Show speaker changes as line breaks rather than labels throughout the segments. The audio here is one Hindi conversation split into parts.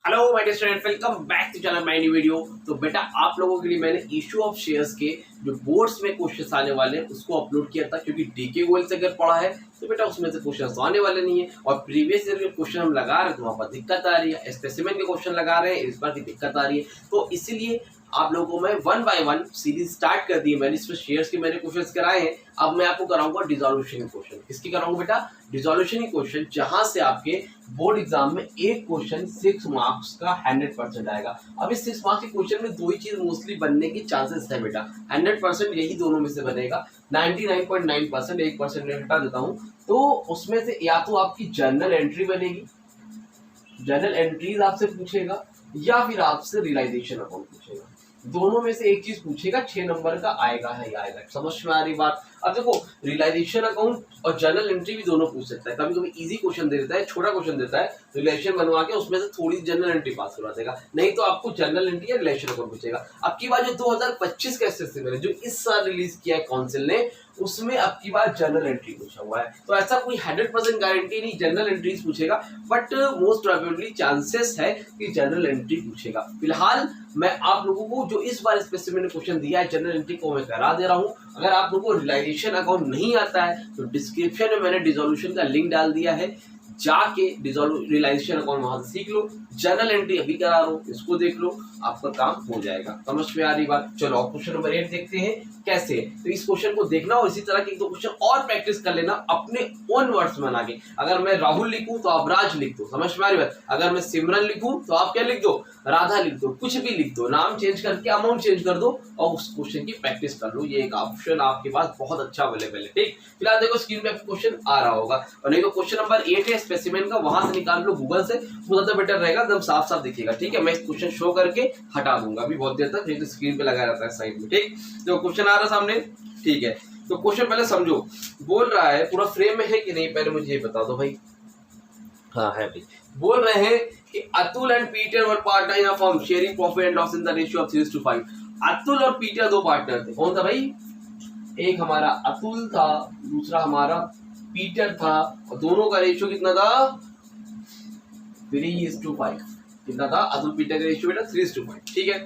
Hello my dear student, welcome back to channel my new video. तो बेटा आप लोगों के लिए मैंने इशू ऑफ शेयर्स के जो बोर्ड्स में क्वेश्चंस आने वाले हैं उसको अपलोड किया था, क्योंकि डीके गोल से अगर पढ़ा है तो बेटा उसमें से क्वेश्चंस तो आने वाले नहीं है। और प्रीवियस ईयर के क्वेश्चन हम लगा रहे हैं तो वहाँ पर दिक्कत आ रही है, स्पेसिमेन के क्वेश्चन लगा रहे हैं इस बार की दिक्कत आ रही है। तो इसीलिए आप लोगों को मैं 1 बाय 1 सीरीज स्टार्ट कर दी है मैंने। इसमें शेयर्स के मैंने क्वेश्चंस कराए हैं, अब मैं आपको कराऊंगा डिसोल्यूशन क्वेश्चन। किसकी कराऊंगा बेटा? डिसोल्यूशन क्वेश्चन, जहां से आपके बोर्ड एग्जाम में एक क्वेश्चन 6 मार्क्स का 100% आएगा। अब इस 6 मार्क्स के क्वेश्चन में दो ही चीज मोस्टली बनने की चांसेस है बेटा, 100% यही दोनों में से बनेगा। 99.9%, 1% हटा देता हूं तो उसमें से या तो आपकी जर्नल एंट्री बनेगी, जर्नल एंट्रीज आपसे पूछेगा, या फिर आपसे रियलाइजेशन अकाउंट पूछेगा। दोनों में से एक चीज पूछेगा, 6 नंबर का आएगा है या आएगा। समझ में आ रही बात? अब देखो, रियलाइजेशन अकाउंट और जर्नल एंट्री भी दोनों पूछ सकता है। कभी कभी इजी क्वेश्चन दे देता है, छोटा क्वेश्चन देता है, रिलेशन बनवा के उसमें से थोड़ी जर्नल एंट्री पास करवा देगा, नहीं तो आपको जर्नल एंट्री या रिलेशन अकाउंट पूछेगा। अब की बात जो 2025 का एसएससी में जो इस साल रिलीज किया है काउंसिल ने, उसमें अब की बात जर्नल एंट्री पूछा हुआ है। तो ऐसा कोई 100% गारंटी नहीं जर्नल एंट्रीज पूछेगा, बट मोस्ट प्रोबेबली चांसेस है कि जर्नल एंट्री पूछेगा। फिलहाल मैं आप लोगों को जो इस बार स्पेसिफिक ने क्वेश्चन दिया है जर्नल एंट्री को मैं करा दे रहा हूं। अगर आप लोगों को रियलाइजेशन अकाउंट नहीं आता है तो डिस्क्रिप्शन में मैंने डिसोल्यूशन का लिंक डाल दिया है, जाके रियलाइजेशन अकाउंट वहां से सीख लो। जर्नल एंट्री अभी करा रहा हूं, इसको देख लो, आपका काम हो जाएगा। समझ में आ रही बात? चलो क्वेश्चन नंबर 8 देखते हैं कैसे। तो इस क्वेश्चन को देखना और इसी तरह के 2 क्वेश्चन और प्रैक्टिस कर लेना अपने ओन वर्ड्स में बना के। अगर मैं राहुल लिखूं तो आप राज लिख दो, समझ में आ रही बात? अगर मैं सिमरन लिखूं तो आप क्या लिख दो? राधा लिख दो। कुछ भी लिख दो, नाम चेंज करके अमाउंट चेंज कर दो और उस क्वेश्चन की प्रैक्टिस कर लो। ये एक ऑप्शन आपके पास बहुत अच्छा अवेलेबल है। ठीक, फिलहाल देखो स्क्रीन पे क्वेश्चन आ रहा होगा, और नहीं तो क्वेश्चन नंबर 8 है स्पेसिमेन का, वहां से निकाल लो गूगल से, वो ज्यादा बेटर रहेगा, एकदम साफ साफ दिखेगा। ठीक है, मैं इस क्वेश्चन शो करके हटा दूंगा अभी बहुत देर तक, नहीं तो स्क्रीन पे लगा रहता है साइड में। ठीक, तो क्वेश्चन आ रहा है सामने। ठीक है, तो क्वेश्चन पहले समझो, बोल रहा है पूरा फ्रेम में है कि नहीं पहले मुझे ये बता दो भाई। हाँ है भाई। बोल रहे हैं कि Atul and Peter were partner in a firm sharing profit and loss in the ratio of 3:5। Atul और पीटर दो पार्टनर थे। कौन था भाई? एक हमारा अतुल था, दूसरा हमारा पीटर था, और दोनों का रेशियो कितना था? 3:5। कितना था? अतुल पीटर का रेशियो बेटा 3:5। ठीक है,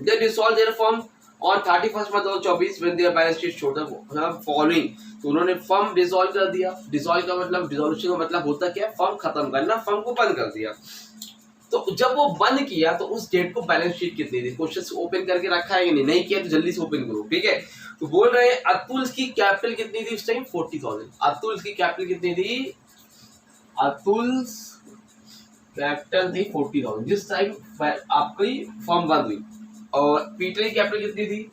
they dissolve their firm on 31 March 2024 when their balance sheet showed the following. तो उन्होंने फर्म डिसॉल्व कर दिया। डिसॉल्व का मतलब, डिसोल्यूशन का मतलब होता क्या है? फर्म खत्म करना, फर्म को बंद कर दिया। तो जब वो बंद किया तो उस डेट को बैलेंस शीट कितनी थी? क्वेश्चन ओपन करके रखा है कि नहीं किया तो जल्दी से ओपन करो। ठीक है, तो बोल रहे हैं अतुल की कैपिटल कितनी थी उस टाइम? 40,000। अतुल की कैपिटल कितनी थी? अतुल कैपिटल थी 40,000 जिस टाइम आपकी फर्म बंद हुई। और पीटर की कैपिटल कितनी थी?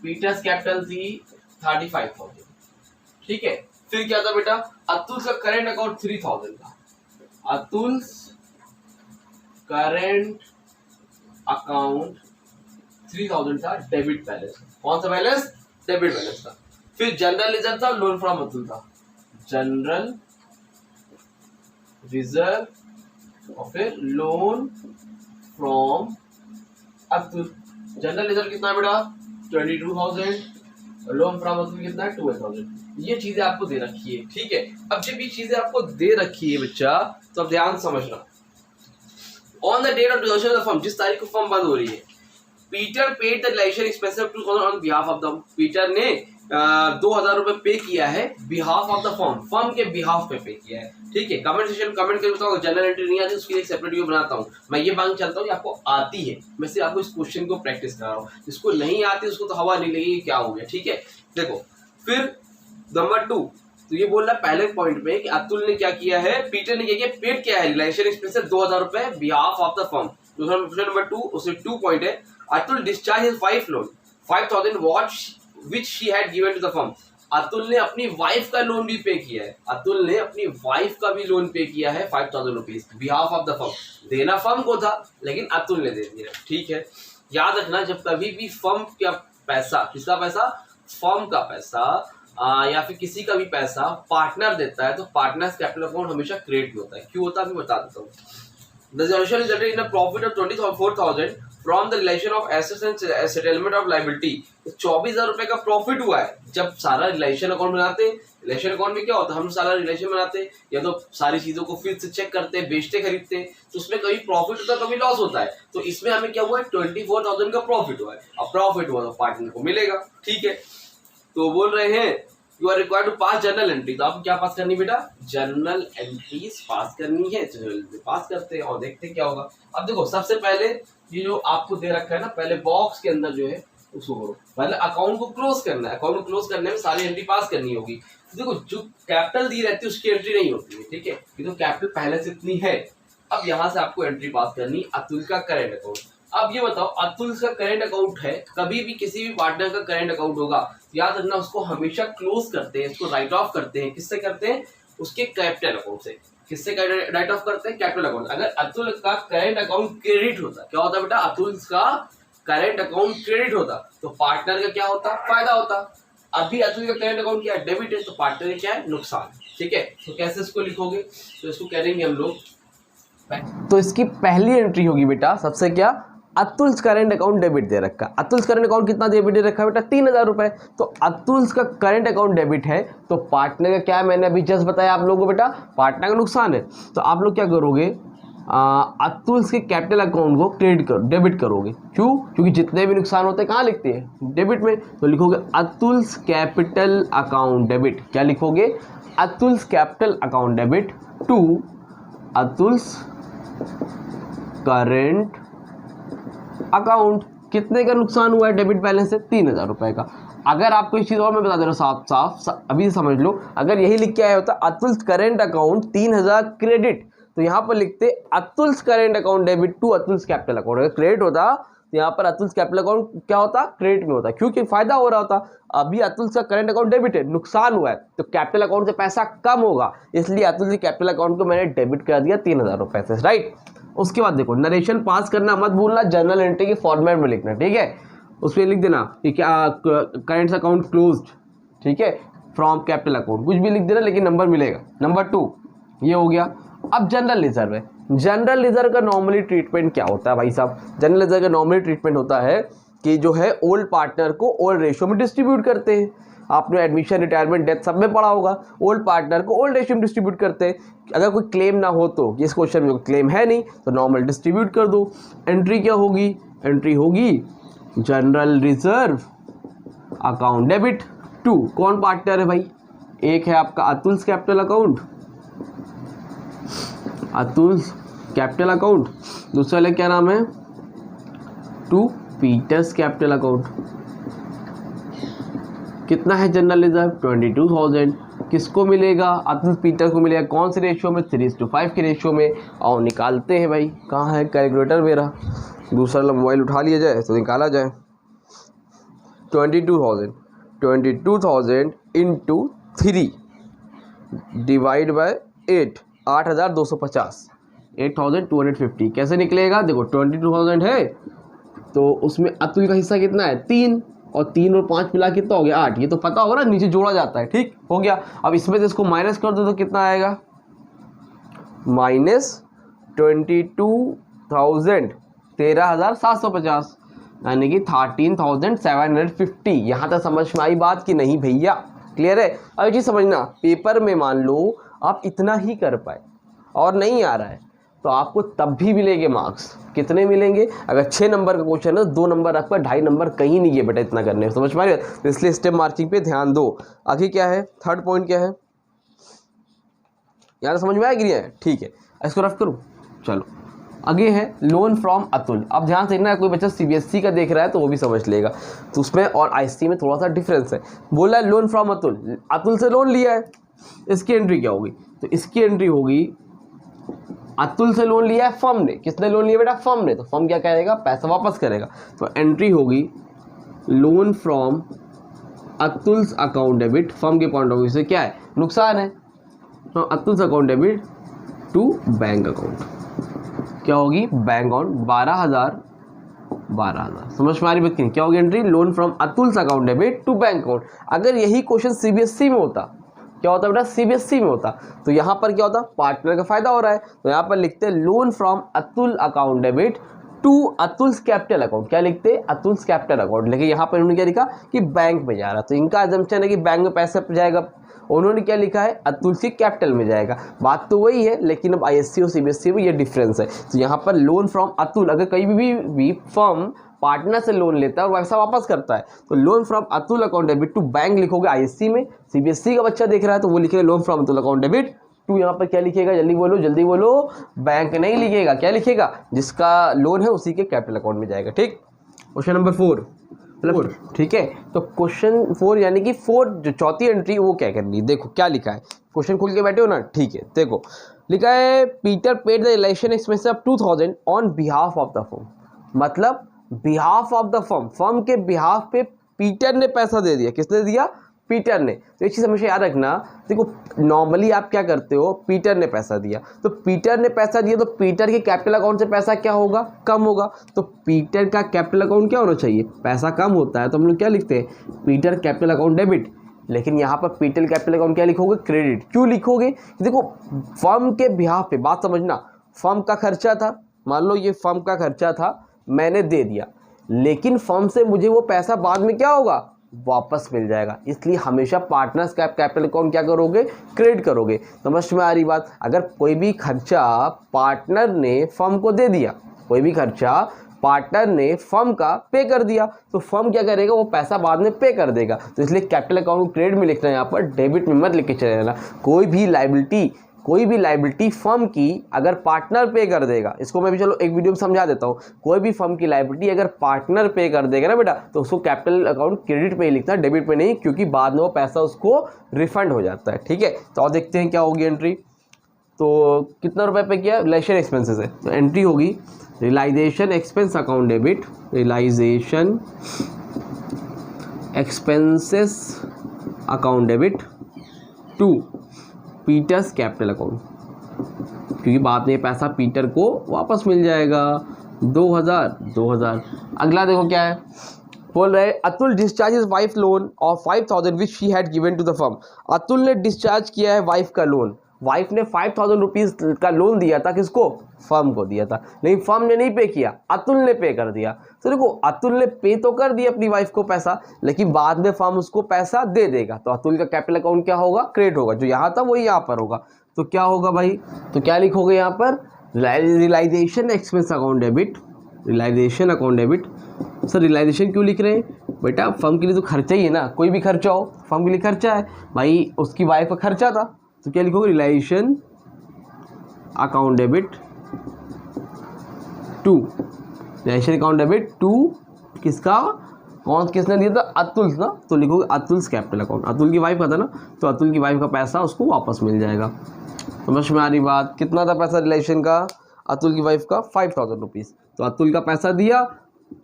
पीटर्स कैपिटल थी 35,000। ठीक है, फिर क्या था बेटा? अतुल का करेंट अकाउंट 3,000 था। अतुल करेंट अकाउंट 3,000 था, डेबिट बैलेंस। कौन सा बैलेंस? डेबिट बैलेंस था। फिर जनरल रिजर्व था, लोन फ्रॉम अतुल था, जनरल रिजर्व, और फिर loan from Atul. General reserve कितना है बेटा? 22,000, और लोन फ्रॉम अतुल कितना है? 12,000। ये चीजें आपको दे रखी है। ठीक है, अब जब ये चीजें आपको दे रखी है बच्चा, तो अब ध्यान समझना। On the date of dissolution of the firm, जिस तारीख को फर्म बंद हो रही है, Peter paid the relation expenses of 2,000 on behalf of the. Peter ने 2,000 रुपए पे किया है behalf of the firm, firm के बिहाफ पे किया है। ठीक है, कमेंट सेक्शन कमेंट करके बताओ जनरल एंट्री नहीं आती उसके लिए एक सेपरेट वीडियो बनाता हूं। मैं ये मांग चलता हूं कि आपको आती है, मैं सिर्फ आपको इस क्वेश्चन को प्रैक्टिस करा रहा हूं। जिसको नहीं आती उसको तो हवा नहीं लगेगी क्या हो गया। ठीक है, देखो फिर नंबर 2, तो ये बोल रहा है पहले पॉइंट में कि अतुल ने क्या किया है, पीटर ने क्या किया, पेड किया है रिलेशन एक्सपेंसेस 2,000 रुपए बिहाफ ऑफ द फर्म। दूसरा नंबर 2, उससे 2 पॉइंट है, Atul discharge his wife loan 5,000 which she had given to the firm. Atul ने अपनी वाइफ का लोन भी पे किया है। अतुल ने अपनी वाइफ का भी लोन पे किया है 5,000 rupees behalf of the firm. देना फर्म को था लेकिन अतुल ने दे दिया। ठीक है, याद रखना जब कभी भी फर्म का पैसा, किसका पैसा? फर्म का पैसा या फिर किसी का भी पैसा पार्टनर देता है तो पार्टनर्स कैपिटल अकाउंट हमेशा क्रिएट होता है। क्यों होता है अभी बता देता हूँ। The resolution resulted in a profit of 24,000 from the relation of assets and settlement of liability. 24,000 रुपए का प्रॉफिट हुआ है। जब सारा रिलेशन अकाउंट बनाते हैं, रिलेशन अकाउंट में क्या होता है, हम सारा रिलेशन बनाते हैं या तो सारी चीजों को फिर से चेक करते हैं, बेचते खरीदते हैं, तो उसमें कभी प्रॉफिट होता है कभी लॉस होता है। तो इसमें हमें क्या हुआ है, 24,000 का प्रॉफिट हुआ है। अब प्रॉफिट हुआ तो पार्टनर को मिलेगा, ठीक है। तो बोल रहे हैं you are required to pass journal entry. तो आपको क्या पास करनी बेटा, जर्नल एंट्रीज पास करनी है। जर्नल पास करते हैं और देखते हैं क्या होगा। अब देखो सबसे पहले ये जो आपको दे रखा है ना, पहले बॉक्स के अंदर जो है उसको करो। पहले अकाउंट को क्लोज करना है। अकाउंट को क्लोज करने में सारी एंट्री पास करनी होगी। तो देखो जो कैपिटल दी रहती है उसकी एंट्री नहीं होती है, ठीक है। ये तो कैपिटल पहले से इतनी है। अब यहाँ से आपको एंट्री पास करनी अतुल का करेंट अकाउंट। अब ये बताओ अतुल का करेंट अकाउंट है, कभी भी किसी भी पार्टनर का करेंट अकाउंट होगा, याद रखना उसको हमेशा क्लोज करते हैं, उसको राइट ऑफ करते हैं। किससे करते हैं, उसके कैपिटल अकाउंट से। किससे राइट ऑफ करते हैं, कैपिटल अकाउंट। अगर अतुल का करेंट अकाउंट क्रेडिट होता, क्या होता बेटा, अतुल का करेंट अकाउंट क्रेडिट होता तो पार्टनर का क्या होता, फायदा होता। अभी अतुल का करेंट अकाउंट क्या है, डेबिट है, तो पार्टनर का क्या है, नुकसान, ठीक है। तो कैसे इसको लिखोगे, तो इसको करेंगे हम लोग। तो इसकी पहली एंट्री होगी बेटा सबसे क्या, अतुल्स करेंट अकाउंट डेबिट दे रखा। अतुल्स करेंट अकाउंट कितना डेबिट दे रखा है बेटा, 3,000 रुपए। तो अतुल्स का करेंट अकाउंट डेबिट है तो पार्टनर का क्या है, मैंने अभी जस्ट बताया आप लोगों को बेटा, पार्टनर का नुकसान है। तो आप लोग क्या करोगे, अतुल्स के कैपिटल अकाउंट को डेबिट करोगे। क्यों, क्योंकि जितने भी नुकसान होते हैं कहाँ लिखते हैं, डेबिट में। तो लिखोगे अतुल्स कैपिटल अकाउंट डेबिट। क्या लिखोगे, Atul's capital account debit to Atul's current account. कितने का नुकसान हुआ है, डेबिट बैलेंस से 3,000 रुपए का। अगर आपको इस चीज और मैं बता दे रहा हूँ साफ अभी समझ लो, अगर यही लिख के आया होता अतुल्स करेंट अकाउंट 3,000 क्रेडिट, तो यहाँ पर लिखते Atul's current account debit to Atul's capital account. अगर क्रेडिट होता तो यहाँ पर अतुल्स कैपिटल अकाउंट क्या होता, क्रेडिट में होता, क्योंकि फायदा हो रहा होता। अभी अतुल्स का करेंट अकाउंट डेबिट है, नुकसान हुआ है, तो कैपिटल अकाउंट से पैसा कम होगा, इसलिए अतुल्स के कैपिटल अकाउंट को मैंने डेबिट कर दिया 3,000 रुपए से, राइट। उसके बाद देखो नरेशन पास करना मत भूलना, जर्नल एंट्री के फॉर्मेट में लिखना, ठीक है। उसमें लिख देना कि क्या करेंट अकाउंट क्लोज्ड, ठीक है, फ्रॉम कैपिटल अकाउंट, कुछ भी लिख देना लेकिन नंबर मिलेगा। नंबर 2 ये हो गया। अब जनरल रिजर्व है। जनरल रिजर्व का नॉर्मली ट्रीटमेंट क्या होता है भाई साहब, जनरल रिजर्व का नॉर्मली ट्रीटमेंट होता है कि जो है ओल्ड पार्टनर को ओल्ड रेशियो में डिस्ट्रीब्यूट करते हैं। आपने एडमिशन, रिटायरमेंट, डेथ सब में पढ़ा होगा, ओल्ड पार्टनर को ओल्ड रेशियो में डिस्ट्रीब्यूट करते हैं। अगर कोई क्लेम ना हो तो, इस क्वेश्चन में क्लेम है नहीं तो नॉर्मल डिस्ट्रीब्यूट कर दो। एंट्री क्या होगी, एंट्री होगी general reserve account debit to, कौन पार्टनर है भाई, एक है आपका Atul's capital account, Atul's capital account, दूसरा वाला क्या नाम है, टू पीटर्स कैपिटल अकाउंट। कितना है जनरल रिजर्व, 22,000। किसको मिलेगा, अतुल पीटर को मिलेगा, कौन से रेशियो में, 3:5 के रेशियो में। और निकालते हैं भाई, कहाँ है कैलकुलेटर मेरा, दूसरा वाला मोबाइल उठा लिया जाए तो निकाला जाए। 22,000 इंटू 3 डिवाइड बाय 8, 8,250, 8,250 कैसे निकलेगा। देखो 22,000 है तो उसमें अतुल का हिस्सा कितना है, 3, और 3 और 5 मिला कितना हो गया, 8। ये तो पता होगा ना, नीचे जोड़ा जाता है, ठीक हो गया। अब इसमें से इसको माइनस कर दो तो कितना आएगा, -22,000, 13,750, यानी कि 13,750। यहाँ तक समझ में आई बात कि नहीं भैया, क्लियर है। अब ये चीज़ समझना, पेपर में मान लो आप इतना ही कर पाए और नहीं आ रहा है तो आपको तब भी मिलेंगे मार्क्स। कितने मिलेंगे, अगर 6 नंबर का क्वेश्चन है तो 2 नंबर आपका, 2.5 नंबर कहीं नहीं है बेटा इतना करने में, समझ में, तो इसलिए स्टेप मार्किंग पे ध्यान दो। आगे क्या है, थर्ड पॉइंट क्या है, यहाँ समझ में आया कि नहीं है, ठीक है, इसको रफ करूँ, चलो आगे है लोन फ्रॉम अतुल। अब ध्यान से देखना, कोई बच्चा CBSE का देख रहा है तो वो भी समझ लेगा, तो उसमें और IC में थोड़ा सा डिफरेंस है। बोला है लोन फ्रॉम अतुल, अतुल से लोन लिया है, इसकी एंट्री क्या होगी, तो इसकी एंट्री होगी अतुल से लोन लिया है फर्म ने। किसने लोन लिया बेटा, फर्म ने, तो फर्म क्या करेगा, पैसा वापस करेगा। तो एंट्री होगी loan from Atul's account debit, firm के पॉइंट ऑफ व्यू से क्या है, नुकसान है, तो Atul's account debit to bank account, क्या होगी, बैंक अकाउंट 12,000, समझ में आ रही बात नहीं, क्या होगी entry, loan from Atul's account debit to bank account. अगर यही क्वेश्चन CBSE में होता, क्या होता बेटा, CBSE में होता, तो यहाँ पर क्या होता, पार्टनर का फायदा हो रहा है, तो यहाँ पर लिखते हैं loan from Atul account debit to Atul's capital account. क्या लिखते हैं? Atul's capital account. लेकिन यहाँ पर उन्होंने क्या लिखा कि बैंक में जा रहा, तो इनका अजम्पशन है कि बैंक में पैसा जाएगा, उन्होंने क्या लिखा है? अतुल्स की कैपिटल में जाएगा। बात तो वही है, लेकिन अब आईएससी और सीबीएसई में ये डिफरेंस है। तो यहाँ पर लोन फ्रॉम अतुल, अगर कहीं भी फर्म पार्टनर से लोन लेता है और पैसा वापस करता है तो loan from Atul account debit to bank लिखोगे आईएससी में। सीबीएसई का बच्चा देख रहा है तो वो लिखेगा loan from Atul account debit to, यहाँ पर क्या लिखेगा? जल्दी बोलो जल्दी बोलो, बैंक नहीं लिखेगा, क्या लिखेगा? जिसका लोन है उसी के कैपिटल अकाउंट में जाएगा। ठीक, क्वेश्चन नंबर 4, ठीक है। तो क्वेश्चन 4 यानी कि 4 जो चौथी एंट्री वो क्या करनी है, देखो क्या लिखा है। क्वेश्चन खोल के बैठे हो ना, ठीक है। देखो लिखा है Peter paid the relation expense of 2000 on behalf of the firm. मतलब behalf of the firm, firm के बिहाफ पे पीटर ने पैसा दे दिया। किसने दिया? पीटर ने। तो एक चीज़ हमेशा याद रखना, देखो नॉर्मली आप क्या करते हो, पीटर ने पैसा दिया, तो पीटर ने पैसा दिया तो पीटर के कैपिटल अकाउंट से पैसा क्या होगा? कम होगा। तो पीटर का कैपिटल अकाउंट क्या होना चाहिए? पैसा कम होता है तो हम लोग क्या लिखते हैं? Peter capital account debit. लेकिन यहाँ पर पीटर कैपिटल अकाउंट क्या लिखोगे? क्रेडिट। क्यों लिखोगे? देखो फर्म के बिहाफ पे, बात समझना, फर्म का खर्चा था, मान लो ये फर्म का खर्चा था, मैंने दे दिया, लेकिन फर्म से मुझे वो पैसा बाद में क्या होगा? वापस मिल जाएगा। इसलिए हमेशा पार्टनर्स कैपिटल अकाउंट क्या करोगे? क्रेडिट करोगे। समझ में आ रही बात? अगर कोई भी खर्चा पार्टनर ने फर्म को दे दिया, कोई भी खर्चा पार्टनर ने फर्म का पे कर दिया, तो फर्म क्या करेगा? वो पैसा बाद में पे कर देगा। तो इसलिए कैपिटल अकाउंट क्रेडिट में लिखना है, यहाँ पर डेबिट में मत लिख के चले जाना। कोई भी लाइबिलिटी फर्म की अगर पार्टनर पे कर देगा, इसको मैं भी चलो एक वीडियो में समझा देता हूँ। कोई भी फर्म की लाइबिलिटी अगर पार्टनर पे कर देगा ना बेटा, तो उसको कैपिटल अकाउंट क्रेडिट पे ही लिखना है, डेबिट पे नहीं, क्योंकि बाद में वो पैसा उसको रिफंड हो जाता है। ठीक है, तो और देखते हैं क्या होगी एंट्री। तो कितना रुपए पे किया? रिलाइजेशन एक्सपेंसेस है, तो एंट्री होगी realisation expense account debit, realisation expenses account debit to Peter's capital account, क्योंकि बाद में पैसा पीटर को वापस मिल जाएगा। 2000। अगला देखो क्या है, बोल रहे Atul discharge his wife loan of 5000 which she had given to the firm. Atul ने डिस्चार्ज किया है वाइफ का लोन। वाइफ ने 5000 रुपीज़ का लोन दिया था, किसको? फर्म को दिया था, लेकिन फर्म ने नहीं पे किया, अतुल ने पे कर दिया। तो देखो अतुल ने पे तो कर दिया अपनी वाइफ को पैसा, लेकिन बाद में फर्म उसको पैसा दे देगा, तो अतुल का कैपिटल अकाउंट क्या होगा? क्रेडिट होगा। जो यहाँ था वही यहाँ पर होगा। तो क्या होगा भाई? तो क्या लिखोगे यहाँ पर? Realisation expense account debit, realisation account debit. Sir realisation क्यों लिख रहे हैं बेटा? फर्म के लिए तो खर्चा ही है ना, कोई भी खर्चा हो फर्म के लिए खर्चा है भाई। उसकी वाइफ का खर्चा था, तो क्या लिखोगे? Realisation account debit to, realisation account debit to किसका? कौन किसने दिया था? अतुल ना, तो लिखोगे अतुल्स कैपिटल अकाउंट। अतुल की वाइफ का था ना, तो अतुल की वाइफ का पैसा उसको वापस मिल जाएगा। समझ में आ रही बात? कितना था पैसा रिलेशन का? अतुल की वाइफ का 5000 रुपीज़। तो अतुल का पैसा दिया,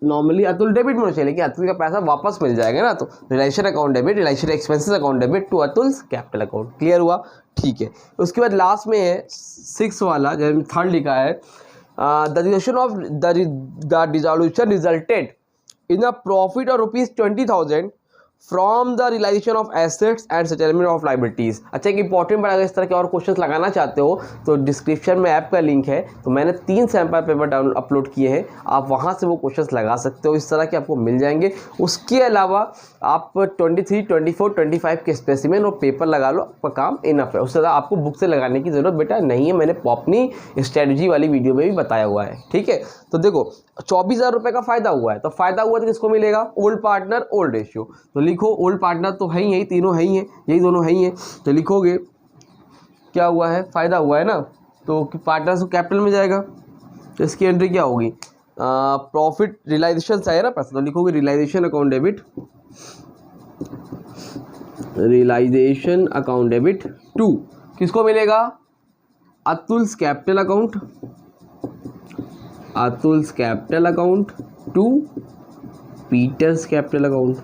नॉर्मली अतुल डेबिट में होना चाहिए, लेकिन अतुल का पैसा वापस मिल जाएगा ना, तो relation account debit, relation expenses account debit to Atul's capital account. Clear हुआ? ठीक है। उसके बाद लास्ट में है 6 वाला, जैसे 3rd लिखा है the dissolution of the dissolution resulted in a profit of ₹20,000 from the realisation of assets and settlement of liabilities. अच्छा एक इंपॉर्टेंट बात, अगर इस तरह के और क्वेश्चन लगाना चाहते हो तो डिस्क्रिप्शन में ऐप का लिंक है, तो मैंने 3 सैम्पल पेपर अपलोड किए हैं, आप वहां से वो क्वेश्चन लगा सकते हो, इस तरह के आपको मिल जाएंगे। उसके अलावा आप 23, 24, 25 के स्पेसिमेन और पेपर लगा लो, आपका काम इनफ है। उससे ज़्यादा आपको बुक से लगाने की ज़रूरत बेटा नहीं है, मैंने अपनी स्ट्रेटजी वाली वीडियो में भी बताया हुआ है। ठीक है, तो देखो 24,000 रुपये का फ़ायदा हुआ है, तो फ़ायदा हुआ तो किसको मिलेगा? Old partner old ratio. तो लिखो ओल्ड पार्टनर तो है ही, तीनों है ही हैं, यही दोनों है ही हैं, तो लिखोगे क्या हुआ है? फ़ायदा हुआ है ना, तो पार्टनर्स को कैपिटल में जाएगा, तो इसकी एंट्री क्या होगी? प्रॉफिट रियलाइजेशन से आया ना पैसा, तो लिखोगे realisation account debit, realisation account debit to किसको मिलेगा? Atul's capital account, Atul's capital account to Peter's capital account.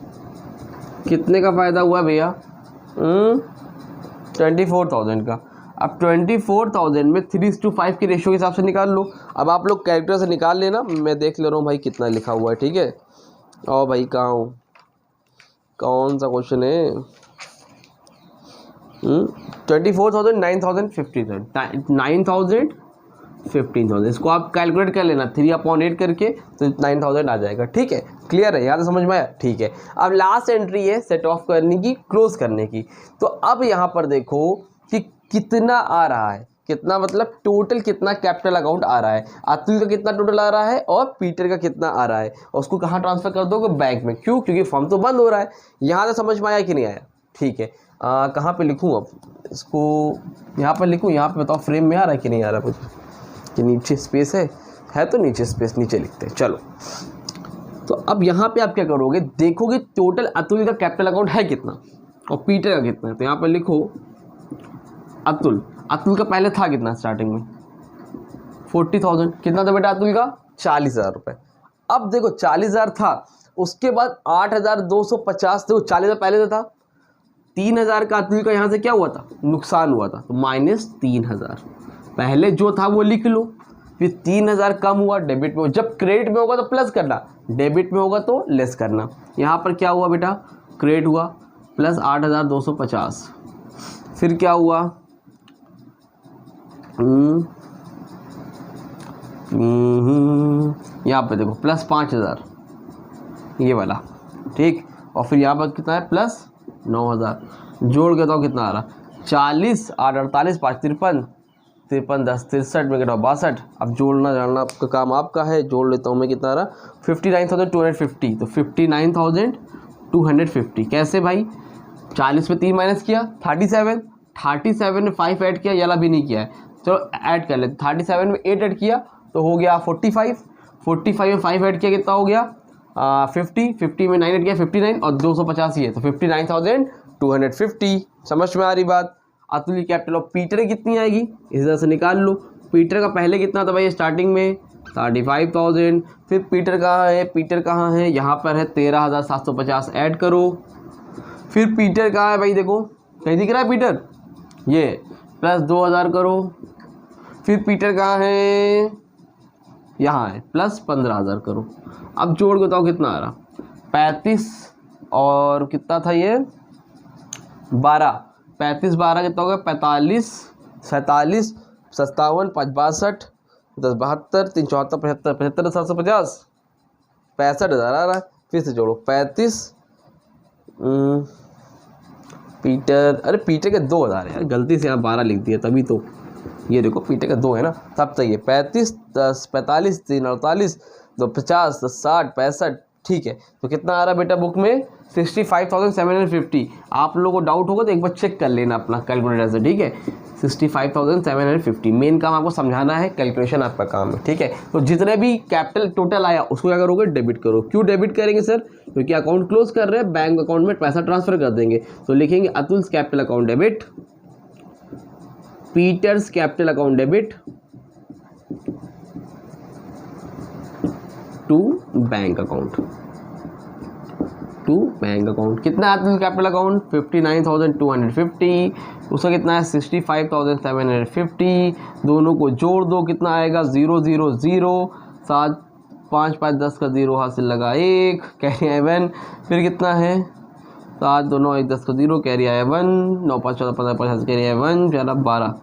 कितने का फ़ायदा हुआ भैया? 24,000 का। अब 24,000 में 3:5 की रेशियो के हिसाब से निकाल लो। अब आप लोग कैलकुलेटर से निकाल लेना, मैं देख ले रहा हूँ भाई कितना लिखा हुआ है। ठीक है, और भाई कहाँ हूँ, कौन सा क्वेश्चन है? 24,000, 9,000, 50,000, 9,000 15,000। इसको आप कैलकुलेट कर लेना 3/8 करके, तो 9,000 आ जाएगा। ठीक है, क्लियर है, यहाँ से समझ में आया? ठीक है, अब लास्ट एंट्री है सेट ऑफ करने की, क्लोज करने की। तो अब यहाँ पर देखो कि कितना आ रहा है, कितना मतलब टोटल कितना कैपिटल अकाउंट आ रहा है, अतुल का कितना टोटल आ रहा है और पीटर का कितना आ रहा है, और उसको कहाँ ट्रांसफर कर दोगे? बैंक में। क्यों? क्योंकि फॉर्म तो बंद हो रहा है। यहाँ से समझ में आया कि नहीं आया? ठीक है, कहाँ पे लिखूँ अब इसको? यहाँ पर लिखूँ, यहाँ पे बताओ फ्रेम में आ रहा है कि नहीं आ रहा मुझे, कि नीचे स्पेस है तो नीचे स्पेस, नीचे लिखते हैं। चलो, तो अब यहाँ पे आप क्या करोगे, देखोगे टोटल अतुल का कैपिटल अकाउंट है कितना और पीटर का कितना है। तो यहाँ पर लिखो अतुल का पहले था कितना स्टार्टिंग में? 40,000। कितना था बेटा अतुल का? 40,000 रुपये। अब देखो 40,000 था, उसके बाद 8,250, देखो 40,000 पहले था, 3,000 का अतुल का यहाँ से क्या हुआ था? नुकसान हुआ था, तो -3,000। पहले जो था वो लिख लो, फिर 3,000 कम हुआ, डेबिट में। जब क्रेडिट में होगा तो प्लस करना, डेबिट में होगा तो लेस करना। यहाँ पर क्या हुआ बेटा? क्रेडिट हुआ प्लस 8,250। फिर क्या हुआ? यहाँ पे देखो प्लस 5,000 ये वाला, ठीक। और फिर यहाँ पर कितना है? प्लस 9,000। जोड़ के तो कितना आ रहा? 40, 8, 48, 5, 53, 53, 10, 63 में 62। अब जोड़ना जानना आपका काम आपका है। जोड़ लेता हूँ मैं, कितना आ रहा? 59,250। तो 59,250 कैसे भाई? 40 में 3 माइनस किया, 37 में 5 ऐड किया, याला भी नहीं किया है, चलो ऐड कर लेते। 37 में 8 ऐड किया तो हो गया 45 में 5 ऐड किया, कितना हो गया? 50 में 9 ऐड किया 59, और 250 ही है, तो 59,250। समझ में आ रही बात? अतुल की कैपिटल ऑफ पीटर कितनी आएगी, इस तरह से निकाल लो। पीटर का पहले कितना था भाई स्टार्टिंग में? 35,000। फिर पीटर कहाँ है? यहाँ पर है 13,750, ऐड करो। फिर पीटर कहाँ है भाई? देखो कहीं दिख रहा है पीटर? ये प्लस 2,000 करो। फिर पीटर कहाँ है? यहाँ है, प्लस 15,000 करो। अब जोड़ के बताओ कितना आ रहा? 35 और कितना था ये? 12। 35 12 कितना होगा? 45, 47, 57, 5 62, 10 72, 3 74, 75, 75 750, 65,000 आ रहा है। फिर से जोड़ो 35, पीटर, अरे पीटर के 2,000 यार, गलती से यहाँ 12 लिख दिया, तभी तो ये देखो पीटर का 2 है ना, तब सही है। 35, 10, 45, 3 48, 2 50, 10 60, 65, ठीक है। तो कितना आ रहा है बेटा बुक में? 65,750। आप लोगों को डाउट होगा तो एक बार चेक कर लेना अपना कैलकुलेटर से, ठीक है। 65,750 मेन काम आपको समझाना है, कैलकुलेशन आपका काम है, ठीक है। तो जितने भी कैपिटल टोटल आया उसको क्या करोगे? डेबिट करो। क्यों डेबिट करेंगे सर? क्योंकि अकाउंट क्लोज कर रहे हैं, बैंक अकाउंट में पैसा ट्रांसफर कर देंगे। तो लिखेंगे Atul's capital account debit, Peter's capital account debit to bank account, कितना अतुल कैपिटल अकाउंट? 59,250। उसका कितना है? 65,750। दोनों को जोड़ दो, कितना आएगा? 0 0 0 7 5 5 10 का 0 हासिल लगा 1, कैरी आया 1। फिर कितना है? 7 2 9 1 10 का 0, कैरी आया 1, 9 5 14 15 50 कैरी आया 1, 12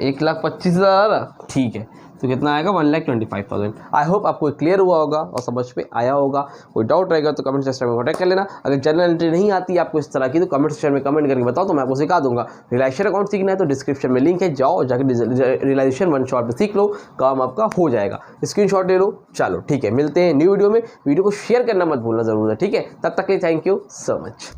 1,25,000। ठीक है, तो कितना आएगा? 1,25,000। आई होप आपको क्लियर हुआ होगा और समझ में आया होगा। कोई डाउट रहेगा तो कमेंट सेक्शन में कॉन्टैक्ट कर लेना। अगर जनरल एंट्री नहीं आती है आपको इस तरह की, तो कमेंट सेक्शन में कमेंट करके बताओ, तो मैं आपको सिखा दूंगा। रियलाइजेशन अकाउंट सीखना है तो डिस्क्रिप्शन में लिंक है, जाओ जाकर रियलाइजेशन 1 शॉट में सीख लो, काम आपका हो जाएगा। स्क्रीनशॉट ले लो। चलो ठीक है, मिलते हैं न्यू वीडियो में। वीडियो को शेयर करना मत भूलना जरूर है, ठीक है। तब तक के लिए थैंक यू सो मच।